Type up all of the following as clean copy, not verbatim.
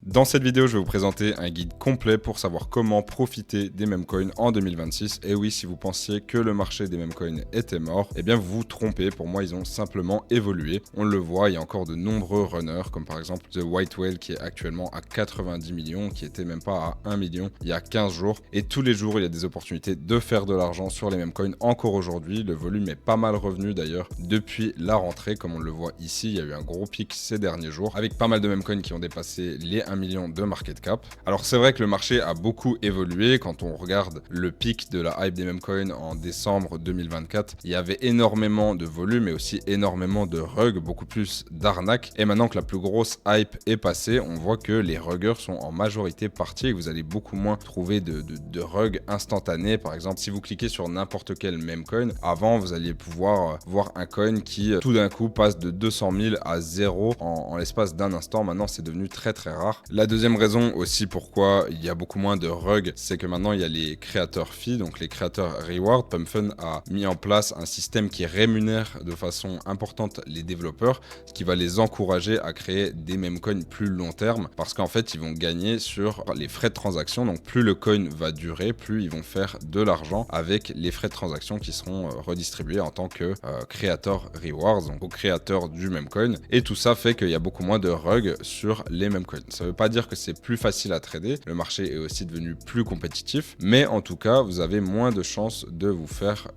Dans cette vidéo, je vais vous présenter un guide complet pour savoir comment profiter des meme coins en 2026. Et oui, si vous pensiez que le marché des meme coins était mort, eh bien vous vous trompez. Pour moi, ils ont simplement évolué. On le voit, il y a encore de nombreux runners, comme par exemple The White Whale qui est actuellement à 90 millions, qui était même pas à 1 million il y a 15 jours. Et tous les jours, il y a des opportunités de faire de l'argent sur les meme coins encore aujourd'hui. Le volume est pas mal revenu d'ailleurs depuis la rentrée, comme on le voit ici. Il y a eu un gros pic ces derniers jours, avec pas mal de meme coins qui ont dépassé les 1 million de market cap. Alors c'est vrai que le marché a beaucoup évolué. Quand on regarde le pic de la hype des meme coins en décembre 2024, il y avait énormément de volume et aussi énormément de rugs, beaucoup plus d'arnaques. Et maintenant que la plus grosse hype est passée, on voit que les ruggers sont en majorité partis et que vous allez beaucoup moins trouver de rugs instantanés. Par exemple, si vous cliquez sur n'importe quel meme coin, avant vous alliez pouvoir voir un coin qui tout d'un coup passe de 200 000 à 0 en l'espace d'un instant. Maintenant c'est devenu très rare. La deuxième raison aussi pourquoi il y a beaucoup moins de rugs, c'est que maintenant il y a les créateurs fees, donc les créateurs reward. Pumpfun a mis en place un système qui rémunère de façon importante les développeurs, ce qui va les encourager à créer des meme coins plus long terme, parce qu'en fait ils vont gagner sur les frais de transaction. Donc plus le coin va durer, plus ils vont faire de l'argent avec les frais de transaction qui seront redistribués en tant que créateur rewards, donc aux créateurs du meme coin. Et tout ça fait qu'il y a beaucoup moins de rugs sur les meme coins. Ça veut pas dire que c'est plus facile à trader, le marché est aussi devenu plus compétitif, mais en tout cas vous avez moins de chances de vous faire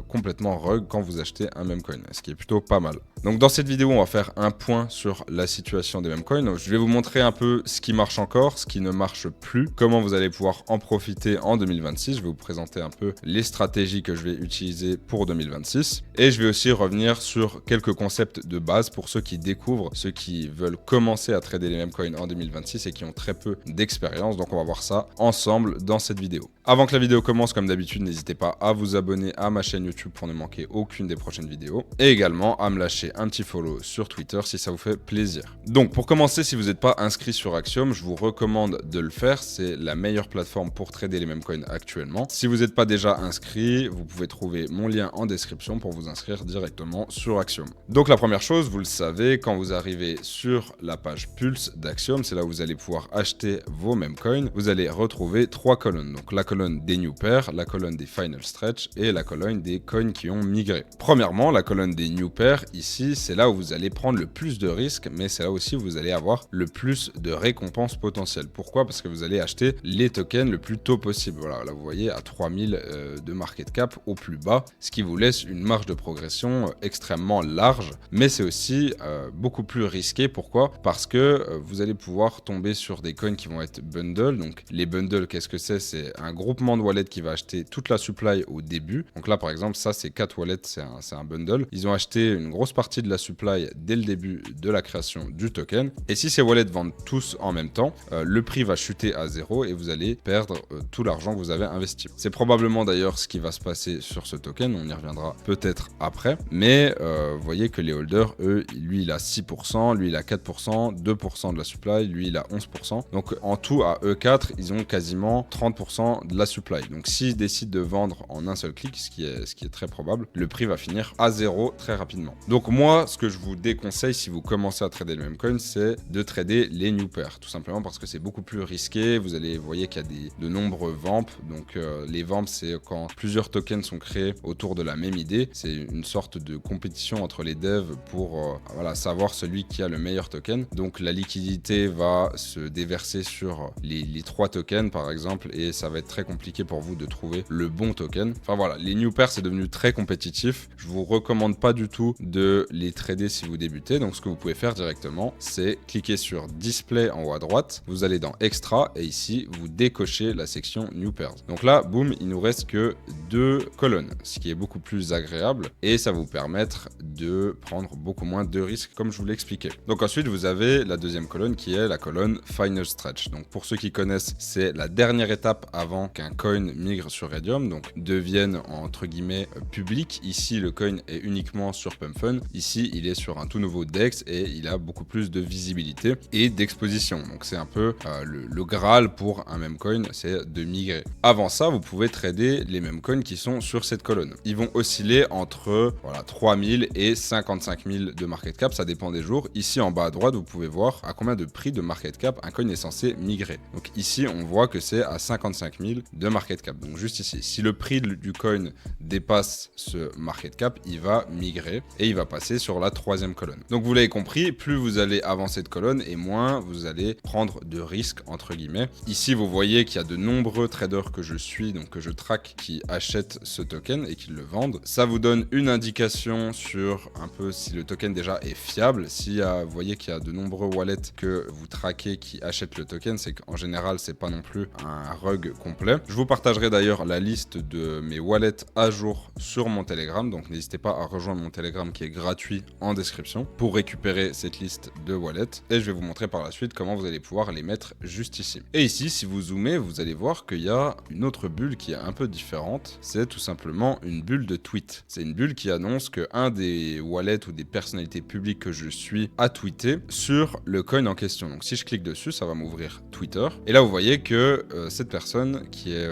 complètement rug quand vous achetez un meme coin, ce qui est plutôt pas mal. Donc dans cette vidéo on va faire un point sur la situation des meme coins. Donc, je vais vous montrer un peu ce qui marche encore, ce qui ne marche plus, comment vous allez pouvoir en profiter en 2026. Je vais vous présenter un peu les stratégies que je vais utiliser pour 2026 et je vais aussi revenir sur quelques concepts de base pour ceux qui découvrent, ceux qui veulent commencer à trader les meme coins en 2026 et qui ont très peu d'expérience. Donc on va voir ça ensemble dans cette vidéo. Avant que la vidéo commence, comme d'habitude, n'hésitez pas à vous abonner à ma chaîne YouTube pour ne manquer aucune des prochaines vidéos et également à me lâcher un petit follow sur Twitter si ça vous fait plaisir. Donc pour commencer, si vous n'êtes pas inscrit sur Axiom, je vous recommande de le faire. C'est la meilleure plateforme pour trader les meme coins actuellement. Si vous n'êtes pas déjà inscrit, vous pouvez trouver mon lien en description pour vous inscrire directement sur Axiom. Donc la première chose, vous le savez, quand vous arrivez sur la page Pulse d'Axiom, c'est là où vous allez pouvoir acheter vos meme coins. Vous allez retrouver trois colonnes. Donc la colonne des new pairs, la colonne des final stretch et la colonne des coins qui ont migré. Premièrement, la colonne des new pairs, ici, c'est là où vous allez prendre le plus de risques, mais c'est là aussi où vous allez avoir le plus de récompenses potentielles. Pourquoi? Parce que vous allez acheter les tokens le plus tôt possible. Voilà, là vous voyez à 3000 de market cap au plus bas, ce qui vous laisse une marge de progression extrêmement large, mais c'est aussi beaucoup plus risqué. Pourquoi? Parce que vous allez pouvoir tomber sur des coins qui vont être bundle. Donc les bundles, qu'est-ce que c'est? C'est un groupement de wallets qui va acheter toute la supply au début. Donc là par exemple, ça c'est 4 wallets, c'est un bundle. Ils ont acheté une grosse partie de la supply dès le début de la création du token. Et si ces wallets vendent tous en même temps, le prix va chuter à 0 et vous allez perdre tout l'argent que vous avez investi. C'est probablement d'ailleurs ce qui va se passer sur ce token. On y reviendra peut-être après. Mais vous voyez que les holders, eux, lui il a 6%, lui il a 4%, 2% de la supply, lui il a 11%. Donc en tout à E4, ils ont quasiment 30% de la supply. Donc s'ils décident de vendre en un seul clic, ce qui est très probable, le prix va finir à 0 très rapidement. Donc moi, ce que je vous déconseille si vous commencez à trader le meme coin, c'est de trader les new pairs, tout simplement parce que c'est beaucoup plus risqué. Vous voyez qu'il y a de nombreux vamps. Donc les vamps, c'est quand plusieurs tokens sont créés autour de la même idée. C'est une sorte de compétition entre les devs pour savoir celui qui a le meilleur token. Donc la liquidité va se déverser sur les 3 tokens par exemple, et ça va être très compliqué pour vous de trouver le bon token. Enfin voilà, les new pairs c'est devenu très compétitif. Je vous recommande pas du tout de les trader si vous débutez. Donc ce que vous pouvez faire directement, c'est cliquer sur display en haut à droite, vous allez dans extra et ici vous décochez la section new pairs. Donc là, boum, il nous reste que 2 colonnes, ce qui est beaucoup plus agréable et ça va vous permettre de prendre beaucoup moins de risques comme je vous l'ai expliqué. Donc ensuite vous avez la deuxième colonne qui est la colonne final stretch. Donc pour ceux qui connaissent, c'est la dernière étape avant qu'un coin migre sur Raydium, donc devienne entre guillemets public. Ici le coin est uniquement sur Pumpfun, ici il est sur un tout nouveau DEX et il a beaucoup plus de visibilité et d'exposition. Donc c'est un peu le graal pour un meme coin, c'est de migrer. Avant ça, vous pouvez trader les meme coins qui sont sur cette colonne. Ils vont osciller entre 3000 et 55 000 de market cap, ça dépend des jours. Ici en bas à droite, vous pouvez voir à combien de prix de market market cap, un coin est censé migrer. Donc ici, on voit que c'est à 55 000 de market cap. Donc juste ici, si le prix du coin dépasse ce market cap, il va migrer et il va passer sur la troisième colonne. Donc vous l'avez compris, plus vous allez avancer de colonne et moins vous allez prendre de risques entre guillemets. Ici, vous voyez qu'il y a de nombreux traders que je suis, donc que je traque, qui achètent ce token et qui le vendent. Ça vous donne une indication sur un peu si le token déjà est fiable. Si vous voyez qu'il y a de nombreux wallets que vous traquez qui achètent le token, c'est qu'en général, c'est pas non plus un rug complet. Je vous partagerai d'ailleurs la liste de mes wallets à jour sur mon Telegram, donc n'hésitez pas à rejoindre mon Telegram qui est gratuit en description pour récupérer cette liste de wallets et je vais vous montrer par la suite comment vous allez pouvoir les mettre juste ici. Et ici, si vous zoomez, vous allez voir qu'il y a une autre bulle qui est un peu différente. C'est tout simplement une bulle de tweet. C'est une bulle qui annonce que un des wallets ou des personnalités publiques que je suis a tweeté sur le coin en question. Donc si je clique dessus, ça va m'ouvrir Twitter. Et là, vous voyez que cette personne qui est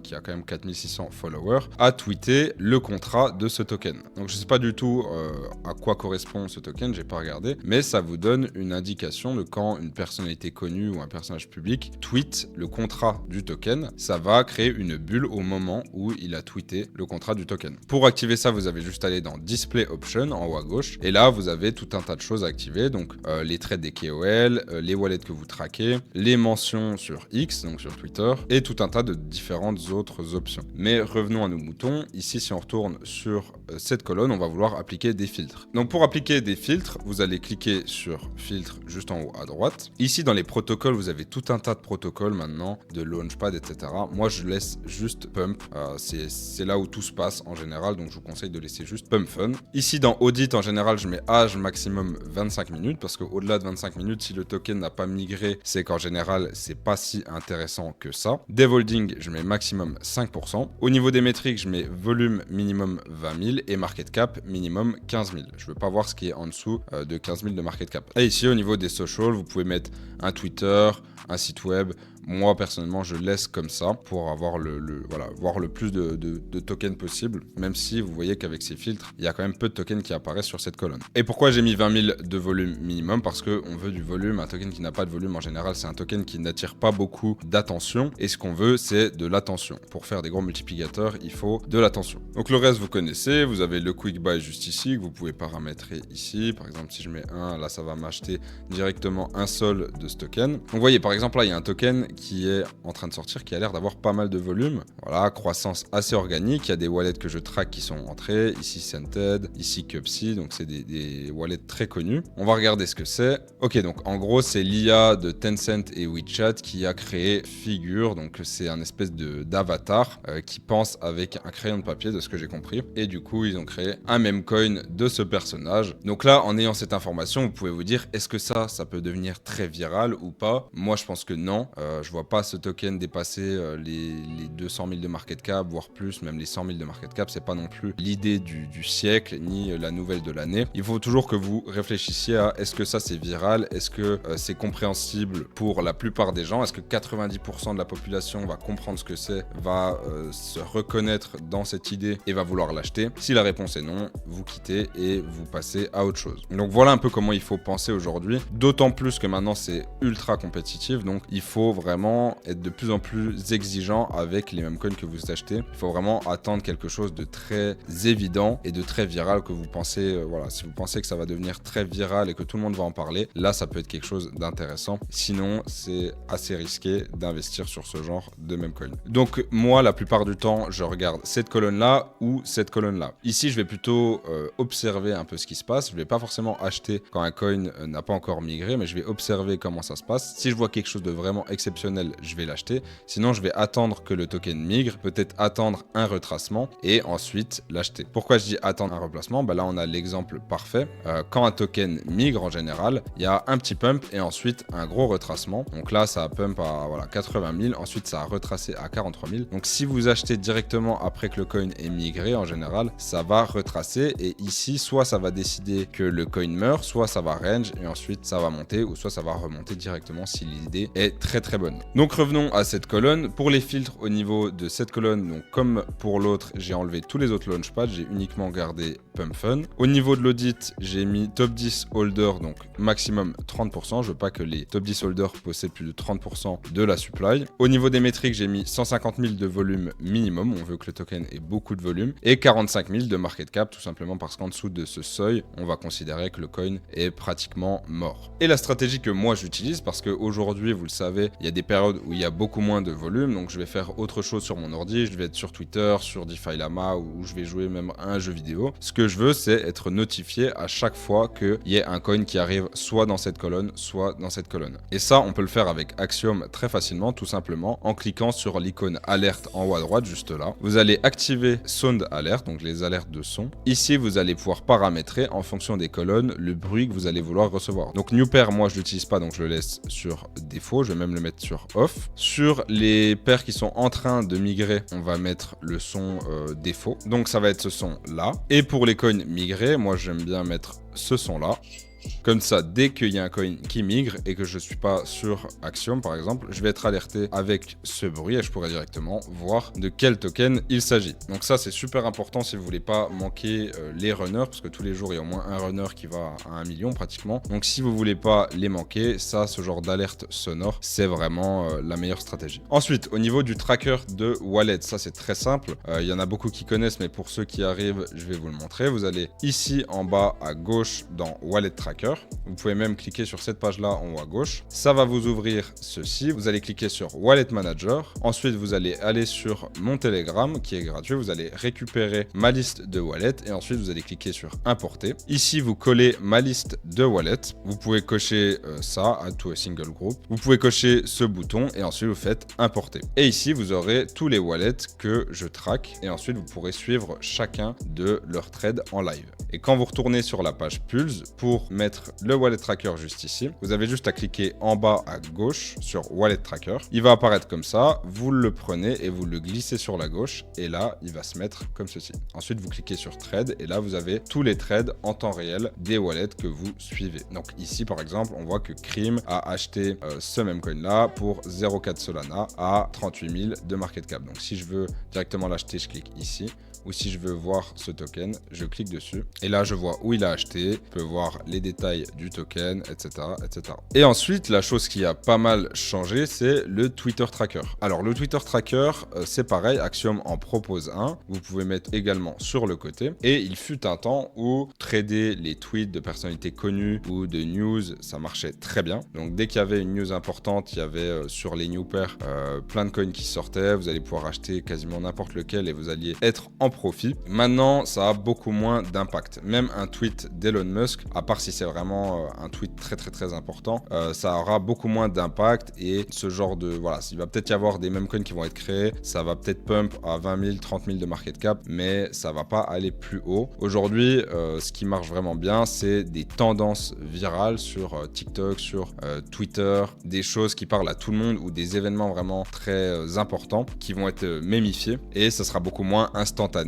qui a quand même 4600 followers a tweeté le contrat de ce token. Donc je sais pas du tout à quoi correspond ce token, j'ai pas regardé, mais ça vous donne une indication de quand une personnalité connue ou un personnage public tweet le contrat du token. Ça va créer une bulle au moment où il a tweeté le contrat du token. Pour activer ça, vous avez juste à aller dans Display Option en haut à gauche et là vous avez tout un tas de choses à activer, donc les trades des KOL, les wallets que vous traquez, les mentions sur X, donc sur Twitter, et tout un tas de différentes autres options. Mais revenons à nos moutons. Ici, si on retourne sur cette colonne, on va vouloir appliquer des filtres. Donc pour appliquer des filtres, vous allez cliquer sur filtre juste en haut à droite. Ici, dans les protocoles, vous avez tout un tas de protocoles maintenant, de Launchpad, etc. Moi, je laisse juste Pump. C'est là où tout se passe en général, donc je vous conseille de laisser juste Pump Fun. Ici, dans Audit, en général, je mets âge maximum 25 minutes, parce qu'au-delà de 25 minutes, si le token n'a pas migré, c'est qu'en général, c'est pas si intéressant que ça. Dev-holding, je mets maximum 5%. Au niveau des métriques, je mets volume minimum 20 000 et market cap minimum 15 000. Je veux pas voir ce qui est en dessous de 15 000 de market cap. Et ici, au niveau des socials, vous pouvez mettre un Twitter, un site web. Moi, personnellement, je laisse comme ça pour avoir voir le plus de tokens possible, même si vous voyez qu'avec ces filtres, il y a quand même peu de tokens qui apparaissent sur cette colonne. Et pourquoi j'ai mis 20 000 de volume minimum? Parce qu'on veut du volume. Un token qui n'a pas de volume, en général, c'est un token qui n'attire pas beaucoup d'attention. Et ce qu'on veut, c'est de l'attention. Pour faire des gros multiplicateurs, il faut de l'attention. Donc le reste, vous connaissez. Vous avez le Quick Buy juste ici, que vous pouvez paramétrer ici. Par exemple, si je mets 1, là, ça va m'acheter directement un seul de ce token. Donc vous voyez, par exemple, là, il y a un token qui est en train de sortir, qui a l'air d'avoir pas mal de volume. Voilà, croissance assez organique. Il y a des wallets que je traque qui sont entrés. Ici, Scented, ici, Cupsy. Donc, c'est des wallets très connus. On va regarder ce que c'est. Ok, donc en gros, c'est l'IA de Tencent et WeChat qui a créé Figure. Donc, c'est un espèce d'avatar qui pense avec un crayon de papier, de ce que j'ai compris. Et du coup, ils ont créé un meme coin de ce personnage. Donc là, en ayant cette information, vous pouvez vous dire, est-ce que ça peut devenir très viral ou pas? Moi, je pense que non. Je vois pas ce token dépasser les 200 000 de market cap, voire plus, même les 100 000 de market cap. C'est pas non plus l'idée du siècle, ni la nouvelle de l'année. Il faut toujours que vous réfléchissiez à est-ce que ça c'est viral, est-ce que c'est compréhensible pour la plupart des gens, est-ce que 90% de la population va comprendre ce que c'est, va se reconnaître dans cette idée et va vouloir l'acheter. Si la réponse est non, vous quittez et vous passez à autre chose. Donc voilà un peu comment il faut penser aujourd'hui, d'autant plus que maintenant c'est ultra compétitif, donc il faut vraiment être de plus en plus exigeant avec les mêmes coins que vous achetez. Il faut vraiment attendre quelque chose de très évident et de très viral que vous pensez, si vous pensez que ça va devenir très viral et que tout le monde va en parler, là ça peut être quelque chose d'intéressant. Sinon, c'est assez risqué d'investir sur ce genre de meme coin. Donc moi, la plupart du temps, je regarde cette colonne-là ou cette colonne-là. Ici, je vais plutôt observer un peu ce qui se passe. Je vais pas forcément acheter quand un coin n'a pas encore migré, mais je vais observer comment ça se passe. Si je vois quelque chose de vraiment exceptionnel, je vais l'acheter. Sinon, je vais attendre que le token migre, peut-être attendre un retracement et ensuite l'acheter. Pourquoi je dis attendre un replacement? Là, on a l'exemple parfait. Quand un token migre, en général, il y a un petit pump et ensuite un gros retracement. Donc là, ça a pump à 80 000. Ensuite, ça a retracé à 43 000. Donc si vous achetez directement après que le coin est migré, en général, ça va retracer. Et ici, soit ça va décider que le coin meurt, soit ça va range et ensuite ça va monter, ou soit ça va remonter directement si l'idée est très très bonne. colonne. Donc revenons à cette colonne. Pour les filtres au niveau de cette colonne, donc comme pour l'autre, j'ai enlevé tous les autres launchpads, j'ai uniquement gardé Pump Fun. Au niveau de l'audit, j'ai mis top 10 holder, donc maximum 30%. Je veux pas que les top 10 holders possèdent plus de 30% de la supply. Au niveau des métriques, j'ai mis 150 000 de volume minimum. On veut que le token ait beaucoup de volume. Et 45 000 de market cap, tout simplement parce qu'en dessous de ce seuil, on va considérer que le coin est pratiquement mort. Et la stratégie que moi j'utilise, parce qu'aujourd'hui, vous le savez, il y a des périodes où il y a beaucoup moins de volume. Donc je vais faire autre chose sur mon ordi. Je vais être sur Twitter, sur DeFi Lama, ou je vais jouer même à un jeu vidéo. Ce que je veux, c'est être notifié à chaque fois qu'il y ait un coin qui arrive soit dans cette colonne, soit dans cette colonne. Et ça, on peut le faire avec Axiom très facilement, tout simplement en cliquant sur l'icône alerte en haut à droite, juste là. Vous allez activer Sound Alert, donc les alertes de son. Ici, vous allez pouvoir paramétrer en fonction des colonnes le bruit que vous allez vouloir recevoir. Donc New Pair, moi je l'utilise pas, donc je le laisse sur défaut. Je vais même le mettre sur off. Sur les paires qui sont en train de migrer, on va mettre le son défaut. Donc ça va être ce son là. Et pour les coins migrés, moi j'aime bien mettre ce son là. Comme ça, dès qu'il y a un coin qui migre et que je ne suis pas sur Axiom par exemple, je vais être alerté avec ce bruit et je pourrai directement voir de quel token il s'agit. Donc ça, c'est super important si vous ne voulez pas manquer les runners, parce que tous les jours, il y a au moins un runner qui va à 1 million pratiquement. Donc si vous ne voulez pas les manquer, ça, ce genre d'alerte sonore, c'est vraiment la meilleure stratégie. Ensuite, au niveau du tracker de wallet, ça c'est très simple. Il y en a beaucoup qui connaissent, mais pour ceux qui arrivent, je vais vous le montrer. Vous allez ici en bas à gauche dans Wallet Tracker. Vous pouvez même cliquer sur cette page là en haut à gauche. Ça va vous ouvrir ceci. Vous allez cliquer sur Wallet Manager. Ensuite, vous allez aller sur mon Telegram qui est gratuit. Vous allez récupérer ma liste de wallet et ensuite vous allez cliquer sur Importer. Ici, vous collez ma liste de wallet. Vous pouvez cocher ça, Add to a single group. Vous pouvez cocher ce bouton et ensuite vous faites Importer. Et ici, vous aurez tous les wallets que je traque et ensuite vous pourrez suivre chacun de leurs trades en live. Et quand vous retournez sur la page Pulse pour mettre le wallet tracker juste ici, vous avez juste à cliquer en bas à gauche sur Wallet Tracker. Il va apparaître comme ça, vous le prenez et vous le glissez sur la gauche et là, il va se mettre comme ceci. Ensuite, vous cliquez sur Trade et là, vous avez tous les trades en temps réel des wallets que vous suivez. Donc ici, par exemple, on voit que Cream a acheté ce même coin là pour 0,4 Solana à 38 000 de market cap. Donc si je veux directement l'acheter, je clique ici. Ou si je veux voir ce token, je clique dessus. Et là, je vois où il a acheté. Je peux voir les détails du token, etc., etc. Et ensuite, la chose qui a pas mal changé, c'est le Twitter Tracker. Alors, le Twitter Tracker, c'est pareil. Axiom en propose un. Vous pouvez mettre également sur le côté. Et il fut un temps où trader les tweets de personnalités connues ou de news, ça marchait très bien. Donc, dès qu'il y avait une news importante, il y avait sur les new pairs plein de coins qui sortaient. Vous allez pouvoir acheter quasiment n'importe lequel et vous alliez être en profit. Maintenant, ça a beaucoup moins d'impact. Même un tweet d'Elon Musk, à part si c'est vraiment un tweet très important, ça aura beaucoup moins d'impact et ce genre de... Voilà, il va peut-être y avoir des mêmes coins qui vont être créés, ça va peut-être pump à 20 000, 30 000 de market cap, mais ça va pas aller plus haut. Aujourd'hui, ce qui marche vraiment bien, c'est des tendances virales sur TikTok, sur Twitter, des choses qui parlent à tout le monde ou des événements vraiment très importants qui vont être mémifiés et ça sera beaucoup moins instantané.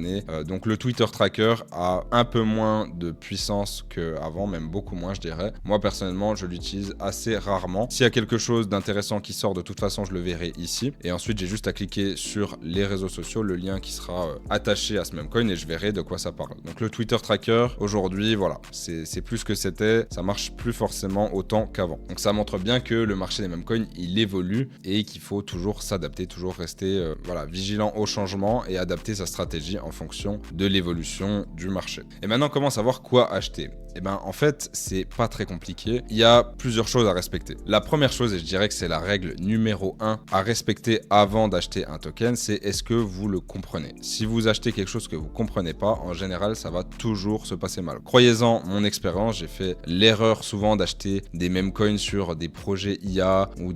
Donc le Twitter Tracker a un peu moins de puissance qu'avant, même beaucoup moins je dirais. Moi personnellement je l'utilise assez rarement. S'il y a quelque chose d'intéressant qui sort, de toute façon je le verrai ici. Et ensuite j'ai juste à cliquer sur les réseaux sociaux, le lien qui sera attaché à ce même coin et je verrai de quoi ça parle. Donc le Twitter Tracker aujourd'hui voilà, c'est plus que c'était, ça marche plus forcément autant qu'avant. Donc ça montre bien que le marché des meme coins il évolue et qu'il faut toujours s'adapter, toujours rester voilà, vigilant au changement et adapter sa stratégie en fonction de l'évolution du marché. Et maintenant, comment savoir quoi acheter ? Eh ben, en fait, c'est pas très compliqué. Il y a plusieurs choses à respecter. La première chose, et je dirais que c'est la règle numéro 1 à respecter avant d'acheter un token, c'est est-ce que vous le comprenez ? Si vous achetez quelque chose que vous comprenez pas, en général, ça va toujours se passer mal. Croyez-en, mon expérience, j'ai fait l'erreur souvent d'acheter des meme coins sur des projets IA ou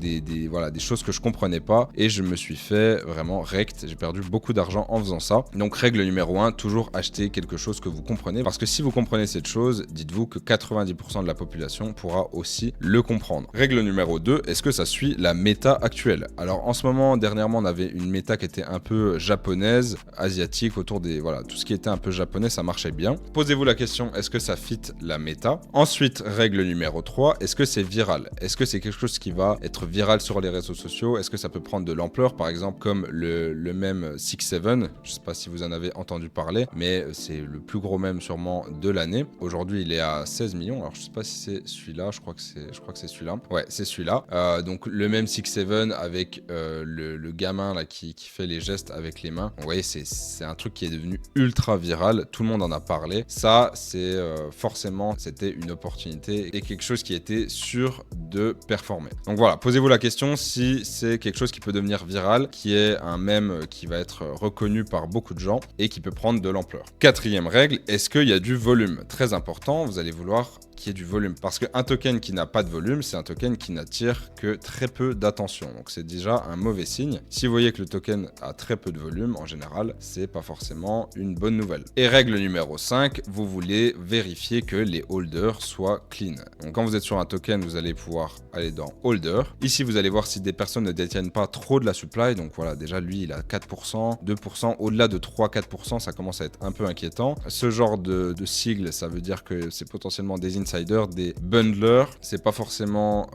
voilà, des choses que je comprenais pas et je me suis fait vraiment rect. J'ai perdu beaucoup d'argent en faisant ça. Donc, règle règle numéro 1, toujours acheter quelque chose que vous comprenez, parce que si vous comprenez cette chose, dites-vous que 90% de la population pourra aussi le comprendre. Règle numéro 2, est-ce que ça suit la méta actuelle? Alors en ce moment, dernièrement, on avait une méta qui était un peu japonaise, asiatique, autour des... Voilà, tout ce qui était un peu japonais, ça marchait bien. Posez-vous la question, est-ce que ça fit la méta? Ensuite, règle numéro 3, est-ce que c'est viral? Est-ce que c'est quelque chose qui va être viral sur les réseaux sociaux? Est-ce que ça peut prendre de l'ampleur, par exemple, comme le mème 6-7? Je sais pas si vous en avez entendu parler, mais c'est le plus gros mème sûrement de l'année. Aujourd'hui, il est à 16 millions. Alors, je sais pas si c'est celui-là. Je crois que c'est celui-là. Ouais, c'est celui-là. Donc, le mème 6-7 avec le gamin là qui fait les gestes avec les mains. Vous voyez, c'est un truc qui est devenu ultra viral. Tout le monde en a parlé. Ça, c'est forcément, c'était une opportunité et quelque chose qui était sûr de performer. Donc voilà, posez-vous la question si c'est quelque chose qui peut devenir viral, qui est un mème qui va être reconnu par beaucoup de gens et qui peut prendre de l'ampleur. Quatrième règle, est-ce qu'il y a du volume? Très important, vous allez vouloir qu'il y ait du volume. Parce qu'un token qui n'a pas de volume, c'est un token qui n'attire que très peu d'attention. Donc c'est déjà un mauvais signe. Si vous voyez que le token a très peu de volume, en général, c'est pas forcément une bonne nouvelle. Et règle numéro 5, vous voulez vérifier que les holders soient clean. Donc quand vous êtes sur un token, vous allez pouvoir aller dans holder. Ici, vous allez voir si des personnes ne détiennent pas trop de la supply. Donc voilà, déjà lui, il a 4%, 2%. Au-delà de 3-4%, ça commence à être un peu inquiétant. Ce genre de sigle, ça veut dire que c'est potentiellement des insiders, des bundlers. C'est pas forcément...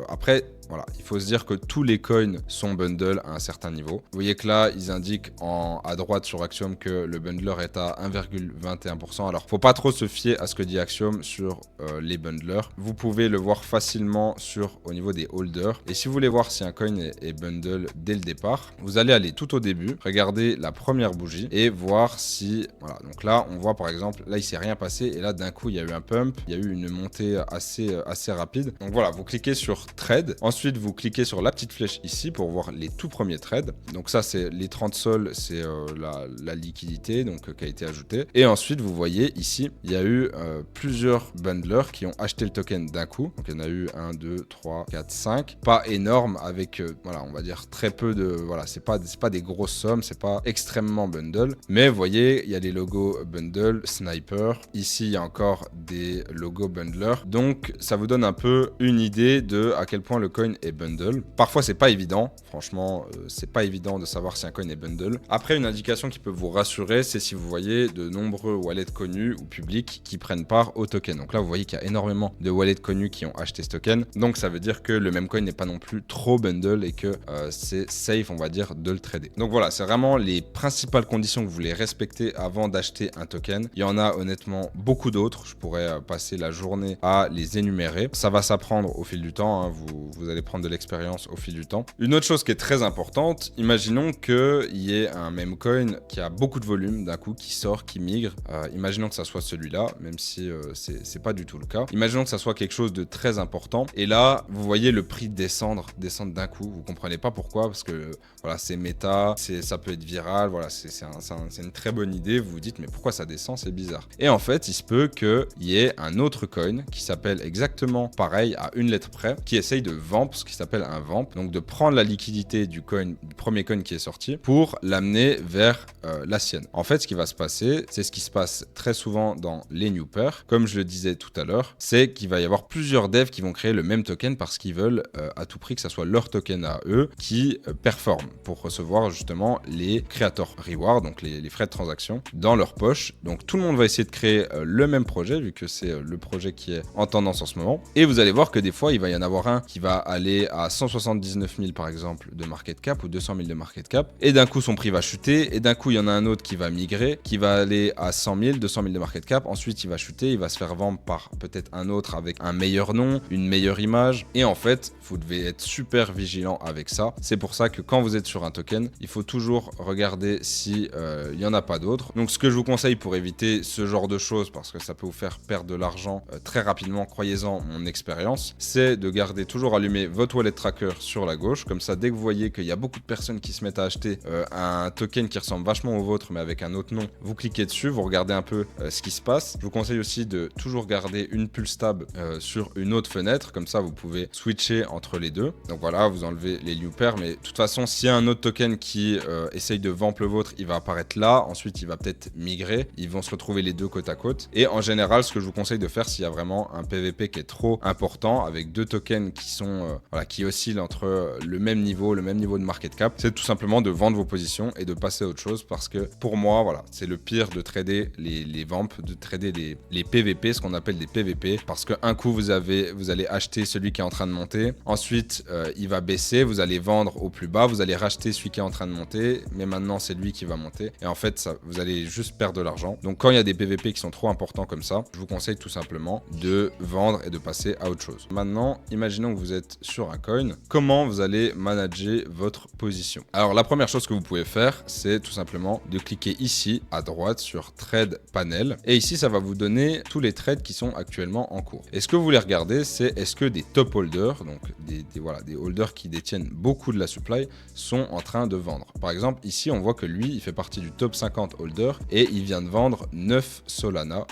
Après, voilà, il faut se dire que tous les coins sont bundle à un certain niveau. Vous voyez que là, ils indiquent à droite sur Axiom que le bundler est à 1,21%. Alors, faut pas trop se fier à ce que dit Axiom sur les bundlers. Vous pouvez le voir facilement au niveau des holders. Et si vous voulez voir si un coin est bundle dès le départ, vous allez aller tout au début, regarder la première bougie et voir si... Voilà, donc là, on voit par exemple, là, il s'est rien passé. Et là, d'un coup, il y a eu un pump, il y a eu une montée assez rapide. Donc voilà, vous cliquez sur Trade. Ensuite, vous cliquez sur la petite flèche ici pour voir les tout premiers trades. Donc ça, c'est les 30 sols, c'est la liquidité donc, qui a été ajoutée. Et ensuite, vous voyez ici, il y a eu plusieurs bundlers qui ont acheté le token d'un coup. Donc il y en a eu 1, 2, 3, 4, 5. Pas énorme avec, voilà, on va dire très peu de... Voilà, c'est pas des grosses sommes, c'est pas extrêmement bundle. Mais vous voyez, il y a les logos bundle, sniper. Ici, il y a encore des logos bundler. Donc ça vous donne un peu une idée de à quel point le coin est bundle. Parfois, c'est pas évident. Franchement, c'est pas évident de savoir si un coin est bundle. Après, une indication qui peut vous rassurer, c'est si vous voyez de nombreux wallets connus ou publics qui prennent part au token. Donc là, vous voyez qu'il y a énormément de wallets connus qui ont acheté ce token. Donc ça veut dire que le même coin n'est pas non plus trop bundle et que c'est safe, on va dire, de le trader. Donc voilà, c'est vraiment les principales conditions que vous voulez respecter avant d'acheter un token. Il y en a honnêtement beaucoup d'autres. Je pourrais passer la journée à les énumérer. Ça va s'apprendre au fil du temps. Hein. Vous allez prendre de l'expérience au fil du temps. Une autre chose qui est très importante, imaginons qu'il y ait un meme coin qui a beaucoup de volume d'un coup, qui sort, qui migre. Imaginons que ça soit celui-là, même si c'est pas du tout le cas. Imaginons que ça soit quelque chose de très important. Et là, vous voyez le prix descendre d'un coup. Vous comprenez pas pourquoi, parce que voilà, c'est méta, ça peut être viral. Voilà, c'est une très bonne idée. Vous vous dites, mais pourquoi ça descend? C'est bizarre. Et en fait, il se peut qu'il y ait un autre coin qui s'appelle exactement pareil à une lettre près, qui essaye de vamp, ce qui s'appelle un vamp, donc de prendre la liquidité du premier coin qui est sorti pour l'amener vers la sienne. En fait, ce qui va se passer, c'est ce qui se passe très souvent dans les new pairs, comme je le disais tout à l'heure, c'est qu'il va y avoir plusieurs devs qui vont créer le même token parce qu'ils veulent à tout prix que ça soit leur token à eux qui performe pour recevoir justement les creator rewards, donc les frais de transaction dans leur poche. Donc tout le monde va essayer de créer le même projet vu que c'est le projet qui est en tendance en ce moment. Et vous allez voir que des fois, il va y en avoir un qui va aller à 179 000 par exemple de market cap ou 200 000 de market cap. Et d'un coup, son prix va chuter. Et d'un coup, il y en a un autre qui va migrer, qui va aller à 100 000, 200 000 de market cap. Ensuite, il va chuter, il va se faire vendre par peut-être un autre avec un meilleur nom, une meilleure image. Et en fait, vous devez être super vigilant avec ça. C'est pour ça que quand vous êtes sur un token, il faut toujours regarder si il n'y en a pas d'autres. Donc, ce que je vous conseille pour éviter ce genre de choses, parce que ça peut vous faire perdre de l'argent très rapidement, croyez-en mon expérience, c'est de garder toujours allumé votre wallet tracker sur la gauche. Comme ça, dès que vous voyez qu'il y a beaucoup de personnes qui se mettent à acheter un token qui ressemble vachement au vôtre, mais avec un autre nom, vous cliquez dessus, vous regardez un peu ce qui se passe. Je vous conseille aussi de toujours garder une pulse tab sur une autre fenêtre. Comme ça, vous pouvez switcher entre les deux. Donc voilà, vous enlevez les new pairs, mais de toute façon, s'il y a un autre token qui essaye de vamp le vôtre, il va apparaître là. Ensuite, il va peut-être migrer. Ils vont se retrouver les deux côte à côte. Et en général, ce que je vous conseille de faire, s'il y a vraiment un PVP qui est trop important, avec deux tokens qui sont qui oscillent entre le même niveau de market cap, c'est tout simplement de vendre vos positions et de passer à autre chose, parce que pour moi, voilà, c'est le pire de trader les vamps, de trader les PVP, ce qu'on appelle des PVP, parce qu'un coup vous allez acheter celui qui est en train de monter, ensuite il va baisser, vous allez vendre au plus bas, vous allez racheter celui qui est en train de monter, mais maintenant c'est lui qui va monter, et en fait ça, vous allez juste perdre de l'argent. Donc quand il y a des PVP qui sont trop importants comme ça, je vous conseille tout simplement de vendre et de passer à autre chose. Maintenant, imaginons que vous êtes sur un coin, comment vous allez manager votre position? Alors la première chose que vous pouvez faire, c'est tout simplement de cliquer ici à droite sur Trade Panel, et ici ça va vous donner tous les trades qui sont actuellement en cours. Et ce que vous voulez regarder, c'est est-ce que des top holders, donc des holders qui détiennent beaucoup de la supply, sont en train de vendre. Par exemple, ici on voit que lui, il fait partie du top 50 holders et il vient de vendre 9 Solana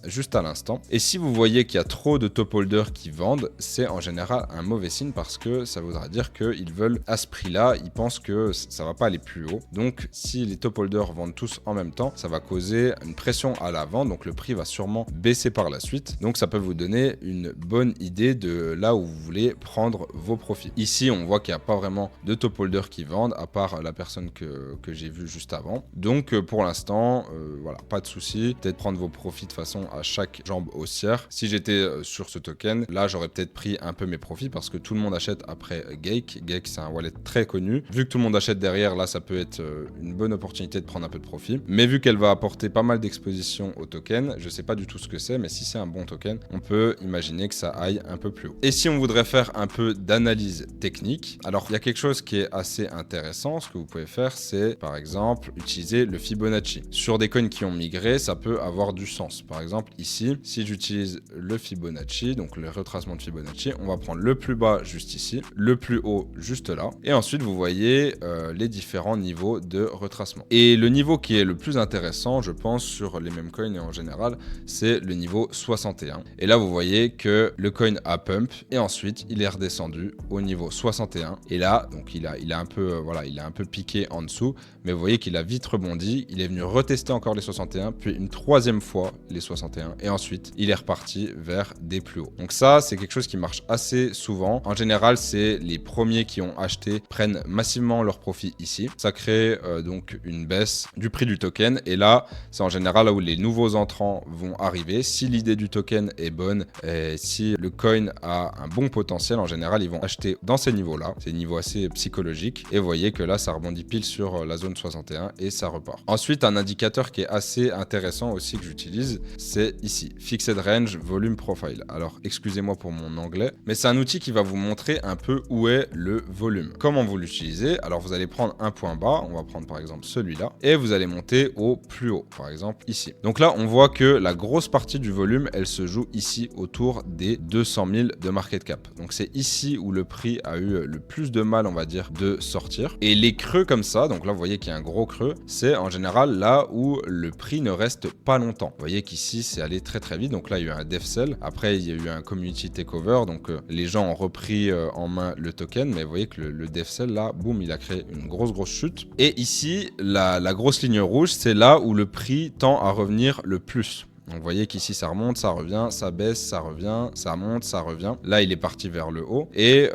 juste à l'instant. Et si vous voyez qu'il y a trop de top holders qui vendent, c'est en général un mauvais signe, parce que ça voudra dire qu'ils veulent à ce prix-là, ils pensent que ça va pas aller plus haut. Donc si les top holders vendent tous en même temps, ça va causer une pression à la vente, donc le prix va sûrement baisser par la suite. Donc ça peut vous donner une bonne idée de là où vous voulez prendre vos profits. Ici on voit qu'il n'y a pas vraiment de top holders qui vendent, à part la personne que j'ai vue juste avant. Donc pour l'instant, voilà, pas de souci. Peut-être prendre vos profits de façon à chaque jambe haussière. Si j'étais sur ce token, là j'aurais peut-être pris un peu mes profits, parce que tout le monde achète après Gake. Gake, c'est un wallet très connu. Vu que tout le monde achète derrière, là ça peut être une bonne opportunité de prendre un peu de profit. Mais vu qu'elle va apporter pas mal d'exposition au token, je sais pas du tout ce que c'est, mais si c'est un bon token, on peut imaginer que ça aille un peu plus haut. Et si on voudrait faire un peu d'analyse technique, alors il y a quelque chose qui est assez intéressant. Ce que vous pouvez faire, c'est par exemple utiliser le Fibonacci. Sur des coins qui ont migré, ça peut avoir du sens. Par exemple ici, si j'utilise le Fibonacci, donc le retracement de Fibonacci, on va prendre le plus bas juste ici, le plus haut juste là, et ensuite vous voyez les différents niveaux de retracement. Et le niveau qui est le plus intéressant, je pense, sur les mêmes coins et en général, c'est le niveau 61. Et là vous voyez que le coin a pump et ensuite il est redescendu au niveau 61. Et là, donc il a un peu il a un peu piqué en dessous, mais vous voyez qu'il a vite rebondi. Il est venu retester encore les 61, puis une troisième fois les 61, et ensuite il est reparti vers des plus hauts. Donc ça, c'est quelque chose qui marche assez souvent. En général, c'est les premiers qui ont acheté prennent massivement leur profit ici. Ça crée donc une baisse du prix du token, et là, c'est en général là où les nouveaux entrants vont arriver. Si l'idée du token est bonne, et si le coin a un bon potentiel, en général, ils vont acheter dans ces niveaux-là. C'est des niveaux assez psychologiques, et vous voyez que là, ça rebondit pile sur la zone 61 et ça repart. Ensuite, un indicateur qui est assez intéressant aussi que j'utilise, c'est ici, Fixed Range Volume Profile. Alors, excusez-moi pour mon anglais, mais c'est un outil qui va vous montrer un peu où est le volume. Comment vous l'utilisez? Alors, vous allez prendre un point bas, on va prendre par exemple celui-là, et vous allez monter au plus haut, par exemple ici. Donc là, on voit que la grosse partie du volume, elle se joue ici autour des 200 000 de market cap. Donc c'est ici où le prix a eu le plus de mal, on va dire, de sortir. Et les creux comme ça, donc là vous voyez qu'il y a un gros creux, c'est en général là où le prix ne reste pas longtemps. Vous voyez qu'ici c'est allé très très vite, donc là il y a eu un dev sell, après il y a eu un community takeover, donc les gens ont repris en main le token, mais vous voyez que le dev sell là, boum, il a créé une grosse chute. Et ici, la grosse ligne rouge, c'est là où le prix tend à revenir le plus. Donc vous voyez qu'ici ça remonte, ça revient, ça baisse, ça revient, ça monte, ça revient. Là il est parti vers le haut. Et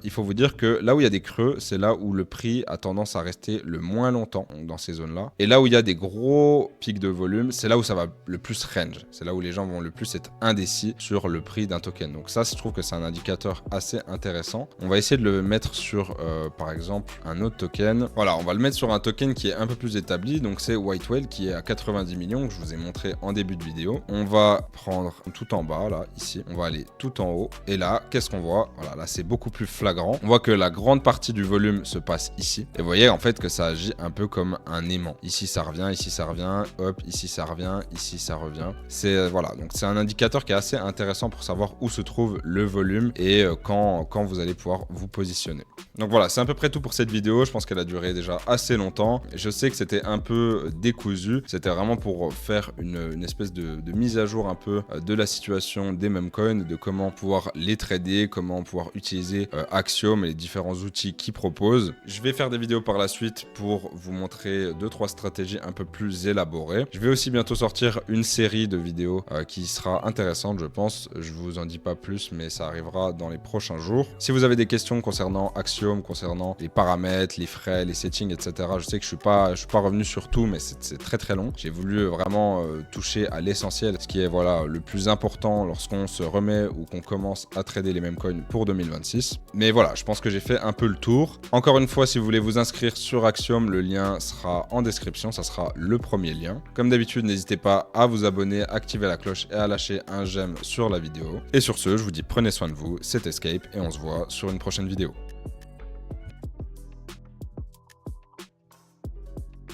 il faut vous dire que là où il y a des creux, c'est là où le prix a tendance à rester le moins longtemps, donc dans ces zones-là. Et là où il y a des gros pics de volume, c'est là où ça va le plus range. C'est là où les gens vont le plus être indécis sur le prix d'un token. Donc ça, je trouve que c'est un indicateur assez intéressant. On va essayer de le mettre sur, par exemple, un autre token. Voilà, on va le mettre sur un token qui est un peu plus établi. Donc c'est White Whale qui est à 90 millions, que je vous ai montré en début de vidéo. vidéo. On va prendre tout en bas, là, ici. On va aller tout en haut. Et là, qu'est-ce qu'on voit? Voilà, là, c'est beaucoup plus flagrant. On voit que la grande partie du volume se passe ici. Et vous voyez, en fait, que ça agit un peu comme un aimant. Ici, ça revient, ici, ça revient. Hop, ici, ça revient, ici, ça revient. C'est, voilà, donc c'est un indicateur qui est assez intéressant pour savoir où se trouve le volume et quand vous allez pouvoir vous positionner. Donc voilà, c'est à peu près tout pour cette vidéo. Je pense qu'elle a duré déjà assez longtemps. Je sais que c'était un peu décousu. C'était vraiment pour faire une espèce de mise à jour un peu de la situation des meme coins, de comment pouvoir les trader, comment pouvoir utiliser Axiom et les différents outils qu'ils proposent. Je vais faire des vidéos par la suite pour vous montrer 2-3 stratégies un peu plus élaborées. Je vais aussi bientôt sortir une série de vidéos qui sera intéressante, je pense. Je vous en dis pas plus, mais ça arrivera dans les prochains jours. Si vous avez des questions concernant Axiom, concernant les paramètres, les frais, les settings, etc. Je sais que je suis pas revenu sur tout, mais c'est très très long. J'ai voulu vraiment toucher à l'essentiel, ce qui est voilà le plus important lorsqu'on se remet ou qu'on commence à trader les meme coins pour 2026. Mais voilà, je pense que j'ai fait un peu le tour. Encore une fois, si vous voulez vous inscrire sur Axiom, le lien sera en description, ça sera le premier lien. Comme d'habitude, n'hésitez pas à vous abonner, activer la cloche et à lâcher un j'aime sur la vidéo. Et sur ce, je vous dis prenez soin de vous, c'est Escape et on se voit sur une prochaine vidéo.